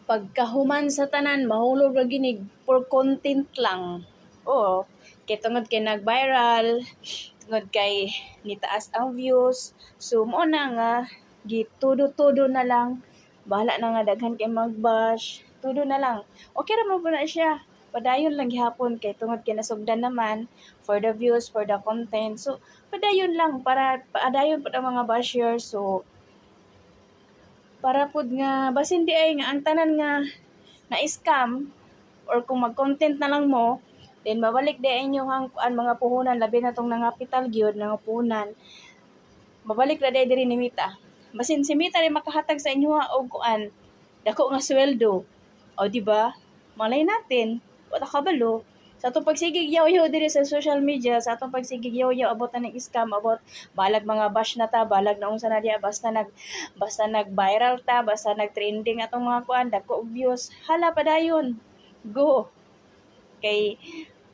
pagkahuman sa tanan mahulog ra ginig for content lang. Oo, kay tungod kay nag-viral, tungod kay nitaas ang views. So mo na nga gitudo-tudo na lang. Bahala na nga daghan kay magbash. Tudo na lang. Okay ra mo na siya. Padayon lang gihapon kay tungod kay nasugdan naman for the views, for the content. So padayon lang para padayon pud ang mga bashers. So para pud nga basin di ay nga ang tanan nga na-scam or kung mag-content na lang mo, then mabalik di inyong ang mga puhunan labi na tong nangapital gyud nga puhunan. Mabalik ra diri ni Mita. Basin si Mita rin makahatag sa inyo og kuan dako nga sweldo. O di ba? Malay natin, wala kabalo. Sa atong pagsigig yaw-yaw diri sa social media, sa atong pagsigig yaw-yaw about na scam, about balag mga bash na ta, balag na unsa na diya, basta nag-viral ta, basta nag-trending atong mga kuan, dako og views. Hala padayon. Go. Kay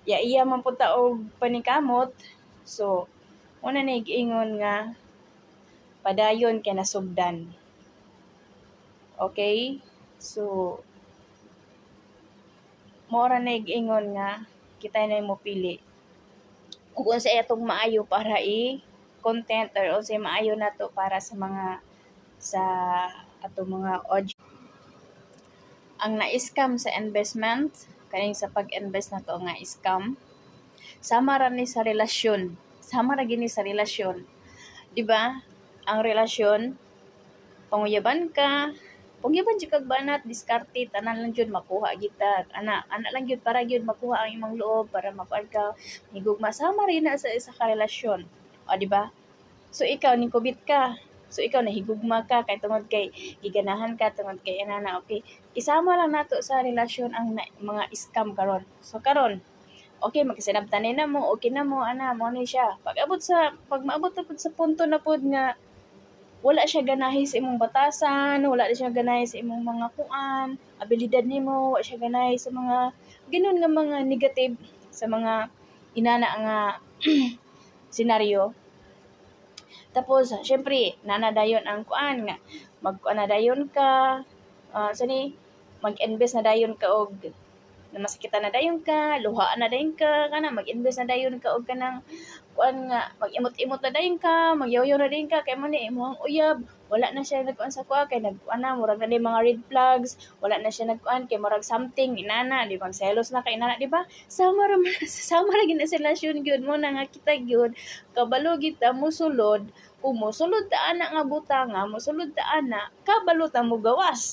iya man pud ta og panikamot. So, una na giingon nga padayon kay nasugdan. Okay? So, mora na giingon nga kita na mo pili kung unsa atong maayo para i-content or unsa maayo nato para sa mga sa atong mga audience. Ang na-scam sa investment kaning sa pag-invest nato nga scam sama ra ni sa relasyon. Sama ra gini sa relasyon. Di ba? Ang relasyon panguyaban ka, pangyaban jud kag banat, diskarte, tanan lang jud makuha kita. Ana lang jud para jud makuha ang imong loob para makuan ka higugma. Sama rin na sa isa ka relasyon. O di ba? So ikaw ning kubit ka. So ikaw nahigugma ka kay tungod kay giganahan ka tungod kay inana. Okay, isama lang nato sa relasyon ang mga scam karon. So karon okay magkasinabtanin na mo, okay na mo ana mo ni siya. Pag maabot na pud sa punto na pud nga wala siya ganahi sa imong batasan, wala siya ganahi sa imong mga kuan, abilidad nimo, wala siya ganahi sa mga ginon nga mga negative sa mga inana nga senaryo. Tapos syempre nanadayon ang kuan nga magkuanadayon ka mag-invest na dayon ka og namasakitan na dayon ka, luha na dayon ka, kana mag-invest na dayon ka og kanang kuan nga mag-imot-imot na dayon ka, magyaw-yaw na dayon ka kay mo ni imong uyab, wala na siya nagkuan sa kuan kay nagkuana murag na mga red flags, wala na siya nagkuan kay murag something inana, di ba selos na kay inana, di ba? Sama ra gid sa relasyon gyud mo na nga kita gyud kabalo gid ta mosulod, kung mosulod ta ana nga butanga, mosulod ta ana kabalo ta mo gawas.